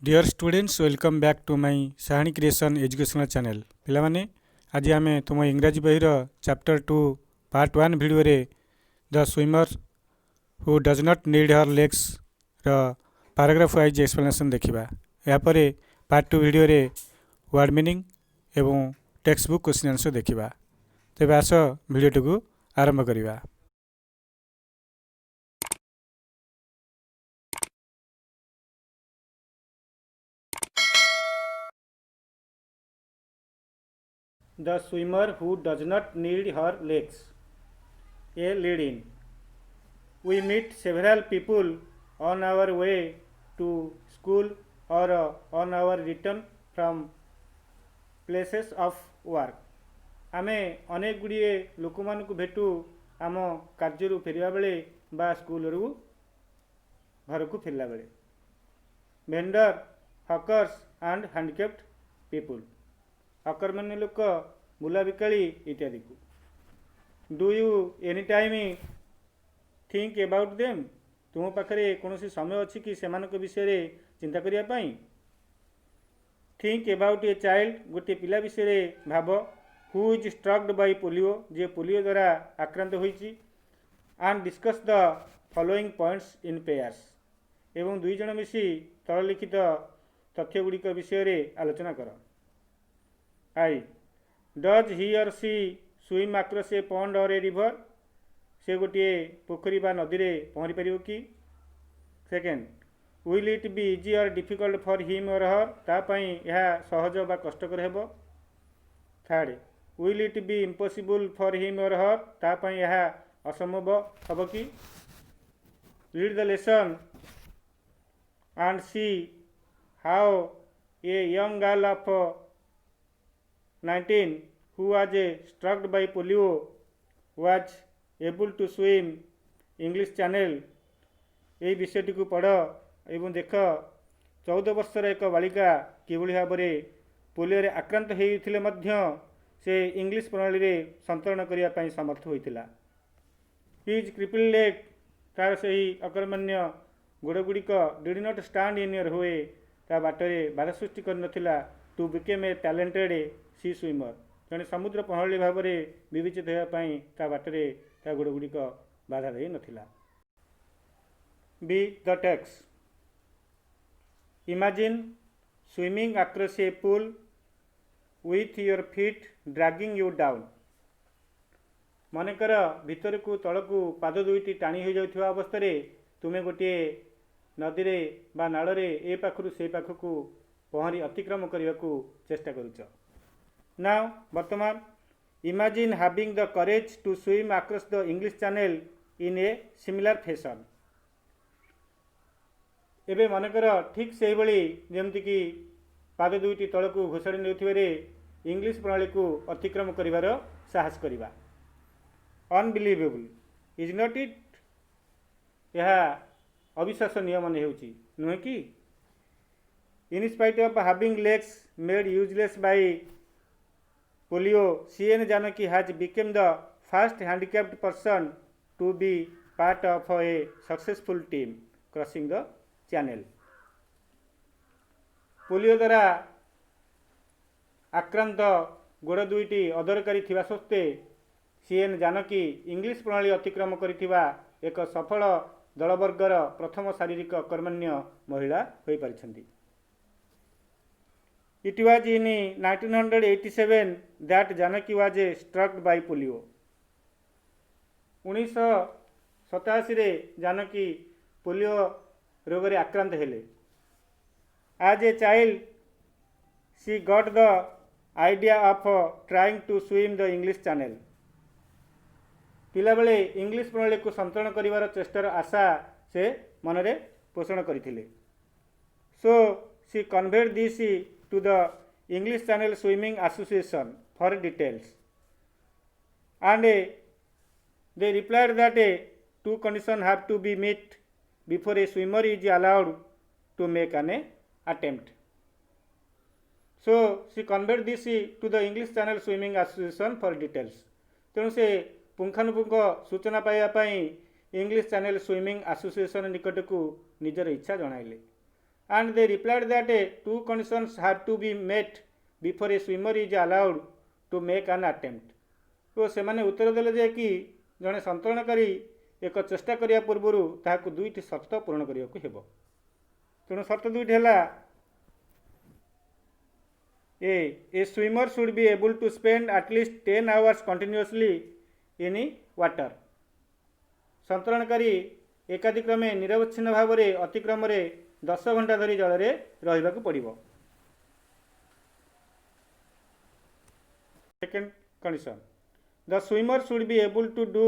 Dear students welcome back to my Sahani creation educational channel पिलामाने आज आम तुम इंग्राजी बहीर चैप्टर 2 पार्ट 1 वीडियो रे the swimmer who does not need her legs र पैराग्राफ वाइज एक्सप्लेनेशन देखा यापर पार्ट 2 वीडियो रे वर्ड मीनिंग एवं टेक्स्ट बुक क्वेश्चन आंसर देखा तेज आस वीडियो को आरंभ करवा। The swimmer who does not need her legs. A lead in. We meet several people on our way to school or on our return from places of work. आमे अनेक गुड़िए लोक मानक भेटू आम कार्य फेरवा बेले बा स्कूल रू घर को फेरला बेले। Vendor hawkers and handicapped people हकर मान लोक बुला बिकाली इत्यादि को। Do you any time think about them तुम पाखे कौन समय अच्छी कि से विषय चिंता करने। थिंक अबाउट ए चाइल्ड गोटे पिला विषय भाव who is struck by polio जे पोलियो द्वारा आक्रांत होइछि। And discuss the following points in pairs एवं दुई जन मिसी तललिखित तथ्य गुड़िक विषय आलोचना कर। आई डज ही और सी स्विम अक्रॉस ए पॉन्ड और ए रिवर से गोटे पोखरी बा नदी रे पहरी पार कि। Second will it be easy और डिफिकल्ट फॉर हिम और हर तापाई यह सहज बा कष्टकर हेब। Third will it be impossible for him और हर तापाई यह असंभव हम कि। Read the lesson and see how a young girl of 19 who was struck by polio was able to swim English channel। यही विषयटी को पढ़ एवं देख 14 वर्षर एक बालिका किभली भाव में पोलियो रे आक्रांत होते मध्य से इंग्लिश प्रणाली रे संतरण करने समर्थ होता। हिज क्रिपल लेग तार से ही अकर्मण्य गोड़ गुड़िक did not stand in your way ता बाटरे बाधा सृष्टि कर to became a talented sea swimmer जड़े समुद्र पहली भाव में विवेचित होगापी ता बाटरे ता गोड़ गुड़िक बाधा दे नथिला। B the text imagine swimming across a pool with your feet dragging you down. मनकर भीतर को तल को पाद दुईटी टाणी हो जाउथिबा अवस्था तुम्हें गोटे नदी रे बा नाल रे ए पाखरु से पाखकू पहरी अतिक्रम करने को चेष्टा करुच। नाउ वर्तमान imagine having the courage to swim across the English Channel in a similar fashion. एबे मनकर ठीक से भली जेमति कि पाद दुईटी तल को घोषाड़ी नेउथिबारे इंग्लिश प्रणाली को अतिक्रम करिवार साहस करिवा। अनबिलीवेबल इज नॉट इट यह अविश्वसनीय मन हेउची नुहे कि। In spite of having legs made useless by polio, C.N. Janaki has become the first handicapped person to be part of a successful team crossing the channel। Polio द्वारा आक्रांत गोड़ दुईटी अदरकारी थिबा सत्वे C.N. Janaki English प्रणाली अतिक्रम करिथिबा एक सफल दलवर्गर प्रथम शारीरिक कर्मण्य महिला होई परिछंती। It was in 1987 that Janaki was struck by polio। 1987 रे जानकी पोलियो रोग रे आक्रांत हेले। As a child she got the idea of trying to swim the English channel। पिला बेले इंग्लिश प्रणाली को संतरण करिवार चेष्टार आशा से मनरे पोषण करथिले। So she conveyed this to the English Channel Swimming Association for details, and they replied that two conditions have to be met before a swimmer is allowed to make an attempt। So she conveyed this to the English Channel Swimming Association for details। तेणु से पुंखानुपुंख सूचना पाइबापी English channel swimming association निकट को निजर इच्छा जणाइले। and they replied that two conditions have to be met before a swimmer is allowed to make an attempt. तो सेमाने उत्तर देले जे कि जड़े संतरणकारी एक चेष्टा करिया पूर्व ताकू दुईटी शर्त पूरण करने को हेबो। तेणु शर्त दुईटी है a swimmer should be able to spend at least 10 hours continuously in water. संतरणकारी एकाधिक्रमे निरवच्छिन्न भाव में अतिक्रम 10 घंटा धरी जल में रहा पड़ो। Second condition, the swimmer should be able to do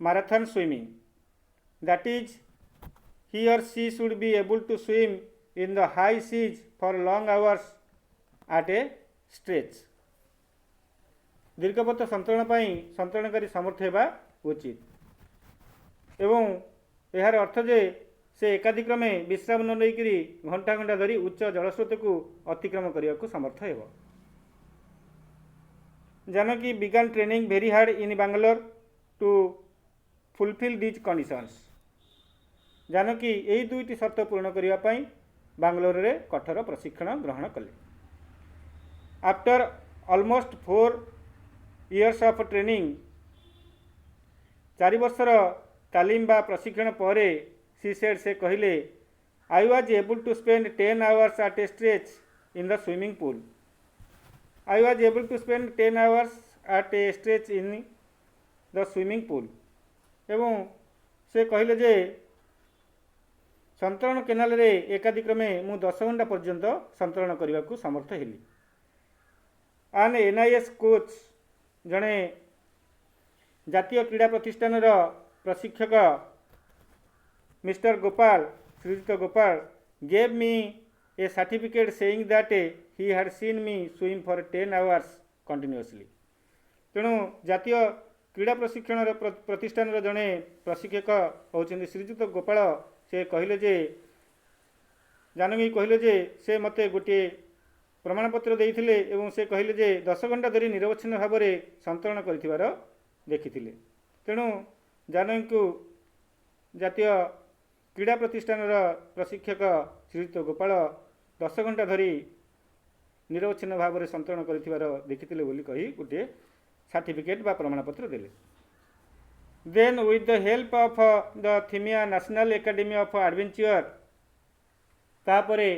marathon swimming, that is he or she should be able to swim in the high seas for long hours at a stretch। दीर्घपथ संतरण पाई संतरणकारी समर्थ होगा उचित एवं यार अर्थ जे से एकाधिक्रमे विश्राम न लेकरी घंटा घंटा धरी उच्च जलस्रोत को अतिक्रम करने को समर्थ हो। Janaki began training very hard in Bangalore to fulfil these conditions. Janaki यही दुईटी शर्त पूर्ण करने बांग्लोर रे कठोर प्रशिक्षण ग्रहण कले। After almost 4 years of training, 4 वर्षर तालीम बा प्रशिक्षण पर से कहले I was able to spend 10 hours at a stretch in the swimming pool। I was able to spend 10 hours at a stretch in the swimming pool। एवं से कहले जे संतरण केनाल रे एकाधिक्रमे मु 10 घंटा पर्यंत संतरण करने को समर्थ हेली। आन NIS कोच जड़े जातीय क्रीड़ा प्रतिष्ठान प्रशिक्षक मिस्टर गोपाल, श्रीजुत Gopal gave me a certificate saying that he had seen me swim for 10 hours continuously. तेणु जातीय क्रीड़ा प्रशिक्षण प्रतिष्ठान जड़े प्रशिक्षक होती श्रीजुत गोपाल से कहले जे जानकी कहले जे से मते गोटे प्रमाणपत्र देइथिले एवं से कहले जे 10 घंटा धरी निरवच्छिन्न भाव में संतरण करिथिबार देखिथिले। तेणु जानकी को जातीय क्रीड़ा प्रतिष्ठान प्रशिक्षक श्रीजुत गोपाल 10 घंटा धरी निरवच्छिन्न भाव में संतरण करिथिबार देखिथिले बोली कही गोटे सर्टिफिकेट बा प्रमाणपत्र देले। Then with the help of the Thimayya national academy of adventure, तापरे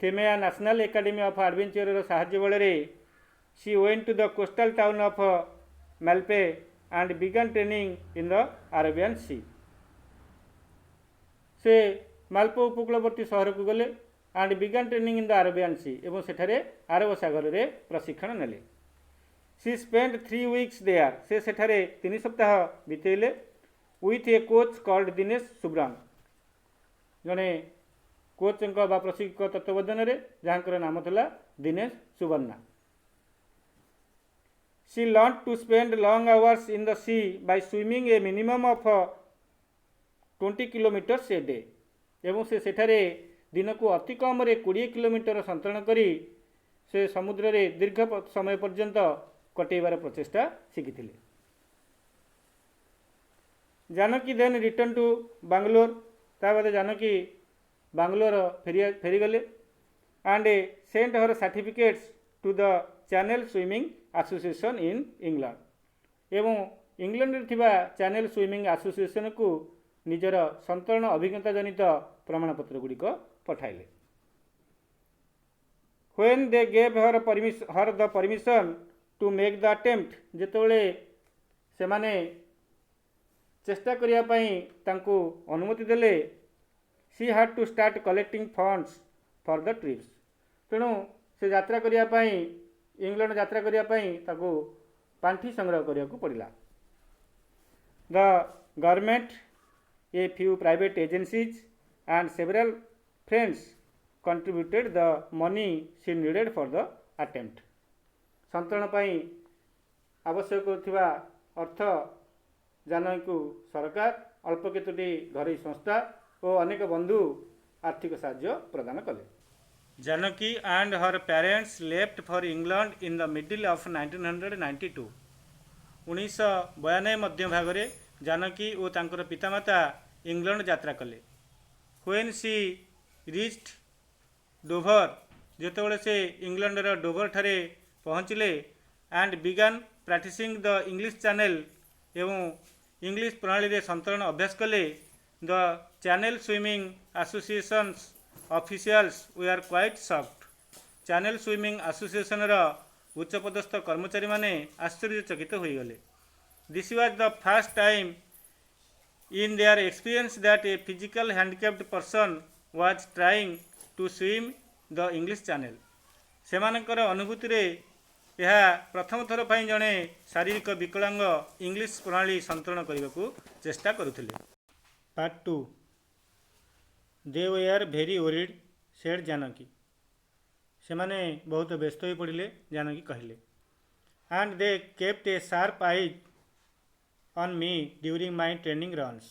Thimayya national academy of adventure साहाय्य बल she went to the coastal town of Malpe and began training in the Arabian sea. से मालपे उपकूलवर्ती सहर को गले and began training in the Arabian sea एवं सेठारे अरब सागर में प्रशिक्षण नेले। सी स्पेंड 3 weeks देयर, से सेठारे 3 सप्ताह बितेले with a coach called Dinesh Subram, जड़े कोच प्रशिक्षक तत्वावधान में जहाँ नाम था Dinesh Suvarna. She learn to spend long hours in the sea by swimming a minimum of 20 kilometers a day एवं से सेठारे दिन को अति कम 20 किलोमीटर संतरण करी से समुद्र रे दीर्घ समय पर्यंत कटेबार प्रचेष्टा शिखिथिले। Janaki then return to Bangalore, ताबाद जानकी बांग्लोर फेरीगले and sent her certificates to the channel swimming association in England एवं इंग्लैंड थिबा चैनल स्विमिंग एसोसिएशन को निजर संतरण अभिज्ञता जनित प्रमाणपत्र गुड़िक पठाइले। When they gave her the permission to make the attempt, जेतोले से माने चेष्टा करिया पई तांको अनुमति देले, she had to start collecting funds for the trips. तेणु से यात्रा करिया पई इंग्लैंड यात्रा करिया पई ताको पांठी संग्रह करिया को पड़िला। The government, a few private agencies and several friends contributed the money she needed for the attempt. संतरण पाई आवश्यक थिबा अर्थ जानकी को सरकार, अल्प केतोटी घरोई संस्था और अनेक बंधु आर्थिक साहाय्य प्रदान कले। Janaki and her parents left for England in the middle of 1992। 1992 मध्य भाग में जानकी और तांकर पितामाता इंग्लैंड यात्रा कले। व्हेन सी ରିଚ୍ड ଡୋଭର, ଯେତେବେଳେ ସେ ଇଂଲଣ୍ଡର ଡୋଭର ଠାରେ ପହଞ୍ଚିଲେ and began practising the English channel ଏବଂ ଇଂଲିଶ ପ୍ରଣାଳୀରେ ସନ୍ତରଣ ଅଭ୍ୟାସ କଲେ, the channel swimming associations officials were quite shocked. Channel swimming ଆସୋସିଏସନର ଉଚ୍ଚପଦସ୍ଥ କର୍ମଚାରୀମାନେ ଆଶ୍ଚର୍ଯ୍ୟଚକିତ ହୋଇଗଲେ। This was the first time in their experience that a physical handicapped person was trying to swim the English Channel। ସେମାନଙ୍କର ଅନୁଭୂତିରେ ଏହା ପ୍ରଥମ ଥର ପାଇଁ ଜଣେ ଶାରୀରିକ ବିକଳାଙ୍ଗ ଇଂଲିଶ ପ୍ରଣାଳୀ ସନ୍ତରଣ କରିବାକୁ ଚେଷ୍ଟା କରୁଥିଲେ। Part 2 they were very worried said Janaki. ସେମାନେ ବହୁତ ବ୍ୟସ୍ତ ହୋଇ ପଡ଼ିଲେ, ଜାନକୀ କହିଲେ। And they kept a sharp eye on me during my training runs।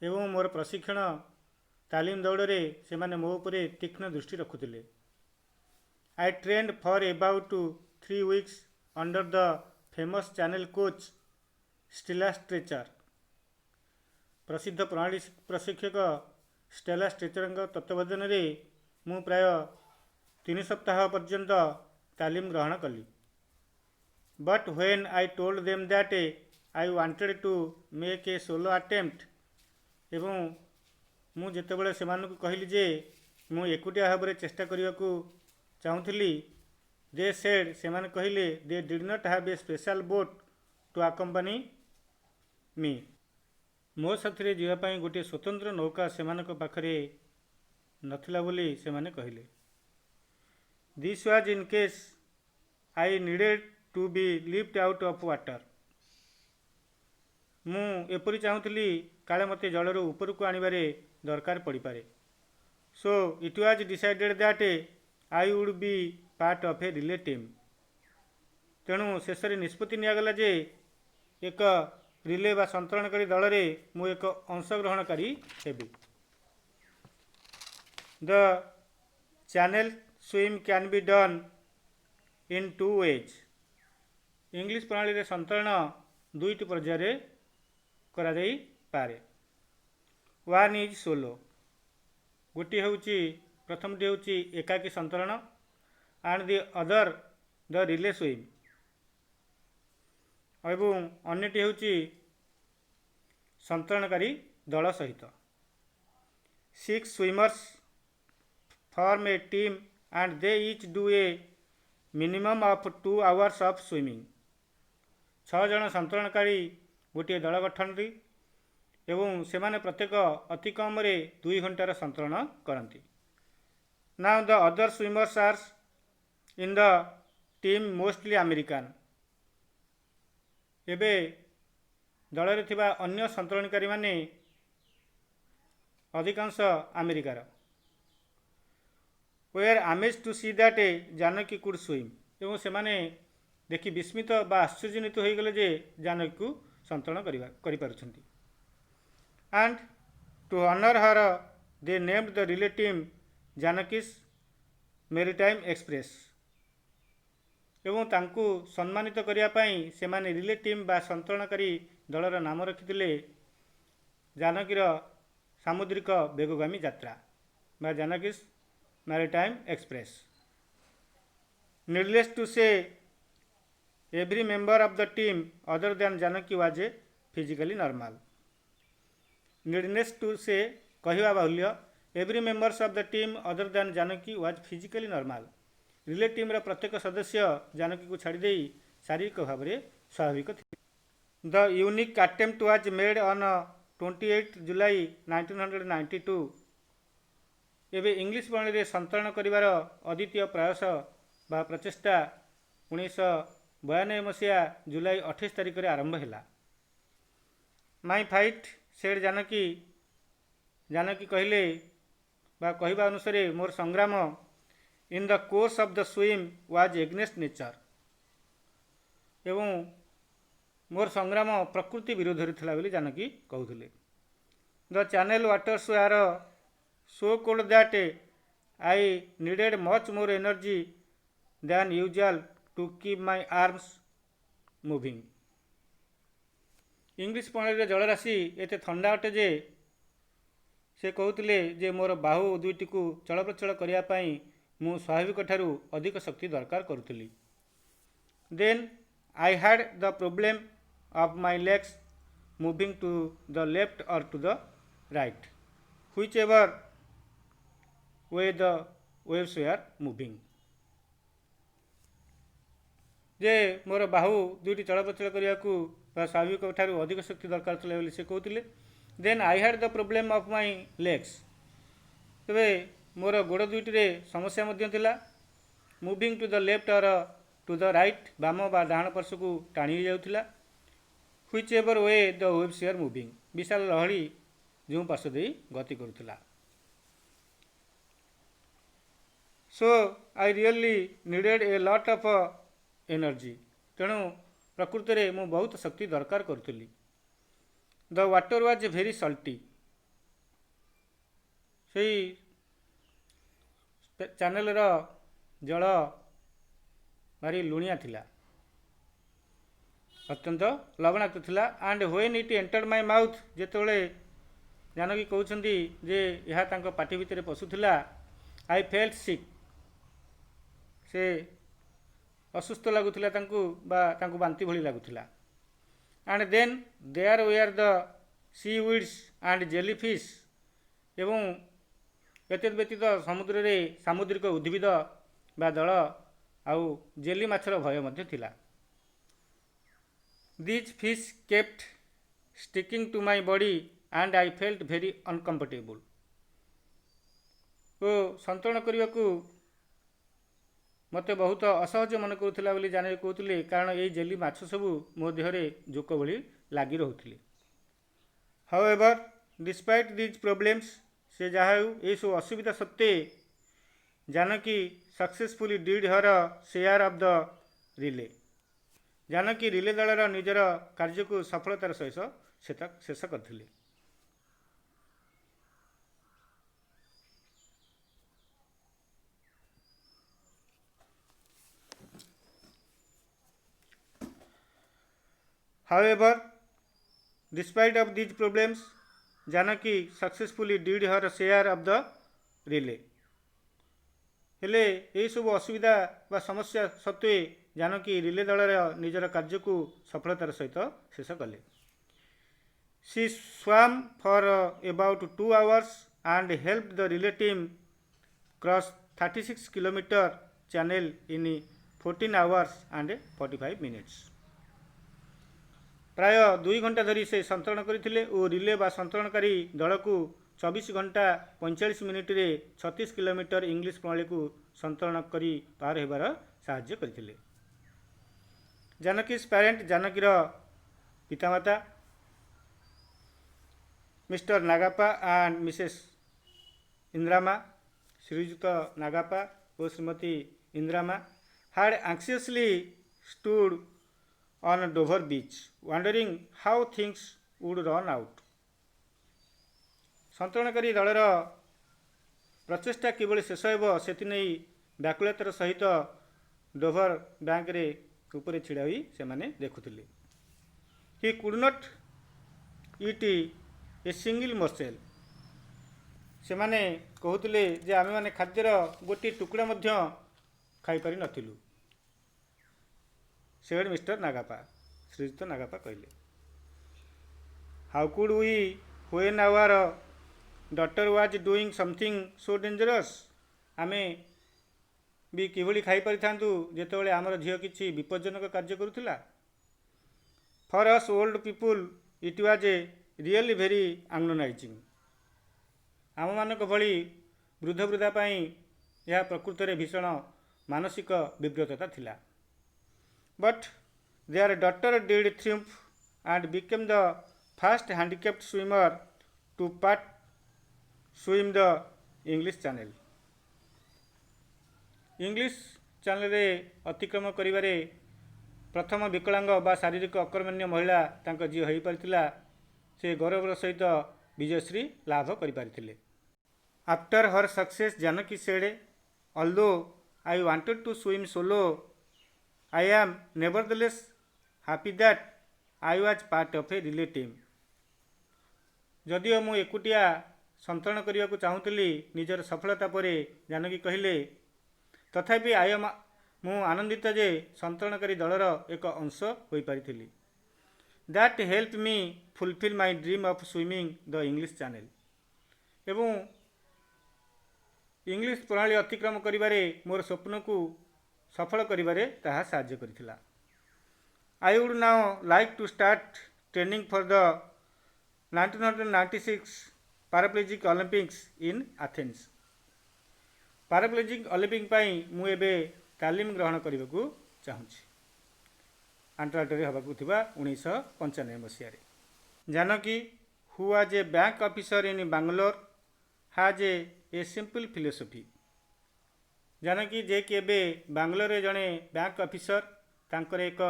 ଏବଂ ମୋର ପ୍ରଶିକ୍ଷଣ ତାଲିମ ଦୌଡ଼ରେ ସେମାନେ ମୋ ଉପରେ ତୀକ୍ଷ୍ଣ ଦୃଷ୍ଟି ରଖୁଥିଲେ। I trained for about 3 weeks under the famous channel coach Stella Stretcher. ପ୍ରସିଦ୍ଧ ପ୍ରଣାଳୀ ପ୍ରଶିକ୍ଷକ ଷ୍টেଲା ଷ୍ଟ୍ରେଚରଙ୍କ ତତ୍ତ୍ୱାବଧାନରେ ମୁଁ ପ୍ରାୟ 3 ସପ୍ତାହ ପର୍ଯ୍ୟନ୍ତ ତାଲିମ ଗ୍ରହଣ କଲି। But when I told them that I wanted to make a solo attempt, ଏବଂ ମୁଁ ଯେତେବେଳେ ସେମାନଙ୍କୁ କହିଲି ଯେ ମୁଁ ଏକୁଟିଆ ଭାବରେ ଚେଷ୍ଟା କରିବାକୁ ଚାହୁଁଥିଲି, they said, ସେମାନେ କହିଲେ, they did not have a special boat to accompany me। ମୋ ସାଥିରେ ଯିବା ପାଇଁ ଗୋଟିଏ ସ୍ୱତନ୍ତ୍ର ନୌକା ସେମାନଙ୍କ ପାଖରେ ନଥିଲା ବୋଲି ସେମାନେ କହିଲେ। This was in case I needed to be lifted out of water। ମୁଁ ଏପରି ଚାହୁଁଥିଲି କାଳେ ମୋତେ ଜଳରୁ ଉପରକୁ ଆଣିବାରେ ଦରକାର ପଡ଼ିପାରେ। So it was decided that I would be part of a relay team। ତେଣୁ ଶେଷରେ ନିଷ୍ପତ୍ତି ନିଆଗଲା ଯେ ଏକ ରିଲେ ବା ସନ୍ତରଣକାରୀ ଦଳରେ ମୁଁ ଏକ ଅଂଶଗ୍ରହଣକାରୀ ହେବି। The channel swim can be done in 2 ways। English ପ୍ରଣାଳୀରେ ସନ୍ତରଣ ଦୁଇଟି ପର୍ଯ୍ୟାୟରେ କରାଯାଇପାରେ। One is solo. ଗୋଟିଏ ହେଉଛି, ପ୍ରଥମଟି ହେଉଛି ଏକାକୀ ସନ୍ତରଣ, and the other the relay swim. ଏବଂ ଅନ୍ୟଟି ହେଉଛି ସନ୍ତରଣକାରୀ ଦଳ ସହିତ। 6 swimmers form a team and they each do a minimum of 2 hours of swimming। 6 ଜଣ ସନ୍ତରଣକାରୀ ଗୋଟିଏ ଦଳ ଗଠନ୍ତି ଏବଂ ସେମାନେ ପ୍ରତ୍ୟେକ ଅତି କମରେ 2 ଘଣ୍ଟାର ସନ୍ତରଣ କରନ୍ତି। Now the other swimmers are in the team mostly American। ଏବେ ଦଳରେ ଥିବା ଅନ୍ୟ ସନ୍ତରଣକାରୀମାନେ ଅଧିକାଂଶ ଆମେରିକାର। were amazed to see that Janaki could swim। ଏବଂ ସେମାନେ ଦେଖି ବିସ୍ମିତ ବା ଆଶ୍ଚର୍ଯ୍ୟାନ୍ୱିତ ହୋଇଗଲେ ଯେ ଜାନକୀକୁ ସନ୍ତରଣ କରିପାରୁଛନ୍ତି। and to honor her they named the relay team ଜାନକୀ's maritime express। ଏବଂ ତାଙ୍କୁ ସମ୍ମାନିତ କରିବା ପାଇଁ ସେମାନେ ରିଲେ ଟିମ୍ ବା ସନ୍ତରଣକାରୀ ଦଳର ନାମ ରଖିଥିଲେ ଜାନକୀର ସାମୁଦ୍ରିକ ବେଗଗାମୀ ଯାତ୍ରା ବା ଜାନକୀ's maritime express। Needless to say, every member of the team other than Janaki was physically normal। Needless to say, କହିବା ବାହୁଲ୍ୟ, every members of the team other than Janaki was physically normal। Relay ଟିମ୍ର ପ୍ରତ୍ୟେକ ସଦସ୍ୟ ଜାନକୀକୁ ଛାଡ଼ିଦେଇ ଶାରୀରିକ ଭାବରେ ସ୍ୱାଭାବିକ ଥିଲେ। The unique attempt was made on 28 July 1992। ଏବେ ଇଂଲିଶ ପ୍ରଣାଳୀରେ ସନ୍ତରଣ କରିବାର ଅଦ୍ୱିତୀୟ ପ୍ରୟାସ ବା ପ୍ରଚେଷ୍ଟା 1992 ମସିହା ଜୁଲାଇ 28 ତାରିଖରେ ଆରମ୍ଭ ହେଲା। My fight said Janaki. Janaki କହିଲେ ବା କହିବା ଅନୁସାରେ ମୋର ସଂଗ୍ରାମ in the course of the swim was against nature. ଏବଂ ମୋର ସଂଗ୍ରାମ ପ୍ରକୃତି ବିରୋଧରେ ଥିଲା ବୋଲି ଜାନକୀ କହୁଥିଲେ। The channel waters were so cold that I needed much more energy than usual to keep my arms moving. English ପ୍ରଣାଳୀରେ ଜଳରାଶି ଏତେ ଥଣ୍ଡା ଅଟେ ଯେ से कहते जे मोर बाहु दुईटी को चलप्रचल करने मु स्वाभाविक ठारू अधिक शक्ति दरकार करुली। Then I had the problem of my legs moving to the left or to the right whichever way the waves were moving. जे मोर बाहु दुईटी चलप्रचल करने को स्वाभाविक ठारू अधिक शक्ति दरकार था से कहते। Then I had the problem of my legs तेरे मोर गोड़ दुईटी समस्या moving to the left or to the right बाम बा डाण पार्श को टाणी जाऊला whichever way the waves are moving विशाल लहड़ी जो पार्श्व दे गति करुला। So I really needed a lot of energy तेणु प्रकृति में मु बहुत शक्ति दरकार करुली। The water was very salty से चैनल जल भारी लुणिया थिला अत्यंत लवणाक्त थिला। And when it entered my mouth जेतोले जानकी कहउछंदी जे यहा तांको पाटी भितरे पसुथिला आई फेल्ट सिक से असुस्थ लगुथिला तांको बा तांको बांती भली लगुथिला। And then there were the seaweeds and jellyfish एवं एतद व्यतीत समुद्र रे सामुद्रिक उद्भिद बा दल आउ जेली माछर भय मध्य थिला। These fish kept sticking to my body and I felt very uncomfortable. ओ संतरण करने को मत बहुत असहज मन करुला बोली जाने कहते कारण ये जेली माछ सबू मो देहरे जोक भली लगी रोते। हाउएवर डिस्पाइट दीज प्रोब्लेम्स से जहाँ ये सब असुविधा सत्वे Janaki successfully did her share of the relay Janaki relay दलर निजर कार्य को सफलतार सहित शेष करथिले। However, despite of these problems, Janaki successfully did her share of the relay. हेले यही सब असुविधा बा समस्या सत्वे जानकी रिले दलर निजर कार्य को सफलतार सहित शेष कले। सी swam for about 2 hours and helped the relay team cross 36 km channel in 14 hours and 45 minutes। प्राय 2 घंटा धरी से संतरण करथिले और रिले बा संतरणकारी दल को 24 घंटा 45 मिनिट रे 36 किलोमीटर इंग्लिश प्रणाली को संतरण करी पार हेबार साहाय्य करथिले। जानकी's पेरेंट जानकीर पितामाता मिस्टर नागापा एंड मिसेस इंद्रामा श्रीयुक्त नागापा और Shrimati इंद्रामा had anxiously stood on Dover beach wondering how things would run out। संतरणकारी दलर प्रचेष्टा किभली शेष हेब सेति नै व्याकुलतार सहित डोभर बैंक रे ऊपर छिड़ा होई से माने देखुथिले। He could not eat a single morsel से माने कहूतिले जे आमे माने खाद्यर गोटी टुकड़ा मध्य खाई पारि नथिलु। सेड मिस्टर नागापा श्रीयुक्त नागापा कहले how could we when our daughter was doing something so dangerous आमे भी किभली खाई पारि थांतु जेतेबेले आमर झियो किछि विपज्जनक कार्य करुथिला। For us old people it was a really very agonizing आम मानक भली वृद्ध वृद्धा पाई यह प्रकृत में भीषण मानसिक विव्रतता थिला। But their daughter did triumph and became the first handicapped swimmer to part swim the English Channel। English channel रे अतिक्रम करिवारे प्रथम विकलांग बा शारीरिक अकर्मण्य महिला तांको जी होई परिथिला से गौरवर सहित विजयश्री लाभ करि परिथिले। After her success Janaki said although I wanted to swim solo I am nevertheless happy that I was part of a relay team। जदिओ मु एकुटिया ସନ୍ତରଣ କରିବାକୁ ଚାହୁଁଥିଲି। ନିଜର ସଫଳତା ପରେ ଜାନକୀ କହିଲେ, ତଥାପି ମୁଁ ଆନନ୍ଦିତ ଯେ ସନ୍ତରଣକାରୀ ଦଳର ଏକ ଅଂଶ ହୋଇପାରିଥିଲି। ଦ୍ୟାଟ୍ ହେଲ୍ପ ମି fulfil my dream of swimming the English channel. ଏବଂ ଇଂଲିଶ ପ୍ରଣାଳୀ ଅତିକ୍ରମ କରିବାରେ ମୋର ସ୍ୱପ୍ନକୁ ସଫଳ କରିବାରେ ତାହା ସାହାଯ୍ୟ କରିଥିଲା। I would now like to start training for the 1996 Paraplegic Olympics in Athens. Paraplegic Olympic ପାଇଁ ମୁଁ ଏବେ ତାଲିମ ଗ୍ରହଣ କରିବାକୁ ଚାହୁଁଛି। ଆଣ୍ଟାର୍କଟିକାରେ ହେବାକୁ ଥିବା 1995 ମସିହାରେ। Janaki, who was A bank officer in Bangalore, has A simple philosophy. Janaki, ଯେ କି ଏବେ ବାଙ୍ଗାଲୋରରେ ଜଣେ ବ୍ୟାଙ୍କ ଅଫିସର, ତାଙ୍କର ଏକ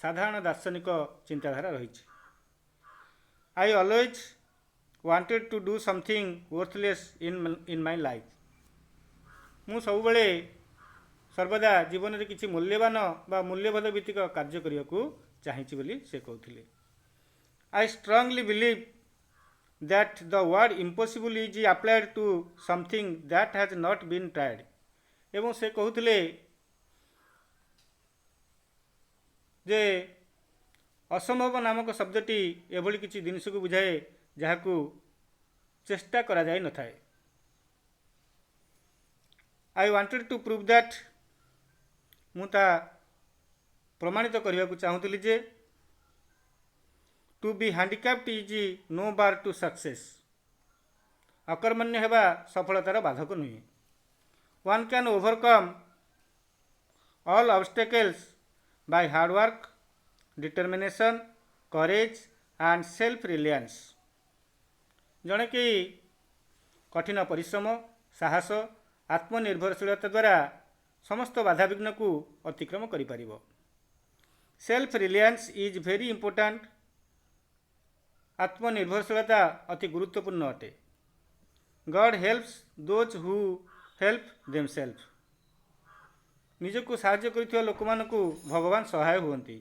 ସାଧାରଣ ଦାର୍ଶନିକ ଚିନ୍ତାଧାରା ରହିଛି। I always wanted to do something worthless in my life. ମୁଁ ସବୁବେଳେ ସର୍ବଦା ଜୀବନରେ କିଛି ମୂଲ୍ୟବାନ ବା ମୂଲ୍ୟବୋଧ ଭିତ୍ତିକ କାର୍ଯ୍ୟ କରିବାକୁ ଚାହିଁଛି ବୋଲି ସେ କହୁଥିଲେ। I strongly believe that the word impossible is applied to something that has not been tried. ଏବଂ ସେ କହୁଥିଲେ ଯେ ଅସମ୍ଭବ ନାମକ ଶବ୍ଦଟି ଏଭଳି କିଛି ଜିନିଷକୁ ବୁଝାଏ ଯାହାକୁ ଚେଷ୍ଟା କରାଯାଇନଥାଏ। I wanted to prove that, ମୁଁ ତା ପ୍ରମାଣିତ କରିବାକୁ ଚାହୁଁଥିଲି ଯେ to be handicapped is no bar to success. ଅକର୍ମଣ୍ୟ ହେବା ସଫଳତାର ବାଧକ ନୁହେଁ। One can overcome all obstacles by hard work, determination, courage and self-reliance. ଜଣେ କି କଠିନ ପରିଶ୍ରମ, ସାହସ, ଆତ୍ମନିର୍ଭରଶୀଳତା ଦ୍ୱାରା ସମସ୍ତ ବାଧାବିଘ୍ନକୁ ଅତିକ୍ରମ କରିପାରିବ। Self reliance is very important. ଆତ୍ମନିର୍ଭରଶୀଳତା ଅତି ଗୁରୁତ୍ୱପୂର୍ଣ୍ଣ ଅଟେ। God helps those who help themselves. ନିଜକୁ ସାହାଯ୍ୟ କରୁଥିବା ଲୋକମାନଙ୍କୁ ଭଗବାନ ସହାୟ ହୁଅନ୍ତି।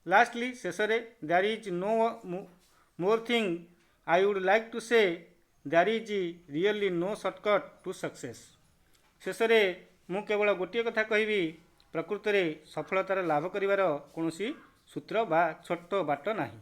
ଲାଷ୍ଟଲି, ଶେଷରେ, there is no more thing I would like to say, there is really no shortcut to success. ଶେଷରେ ମୁଁ କେବଳ ଗୋଟିଏ କଥା କହିବି, ପ୍ରକୃତରେ ସଫଳତାର ଲାଭ କରିବାର କୌଣସି ସୂତ୍ର ବା ଛୋଟ ବାଟ ନାହିଁ।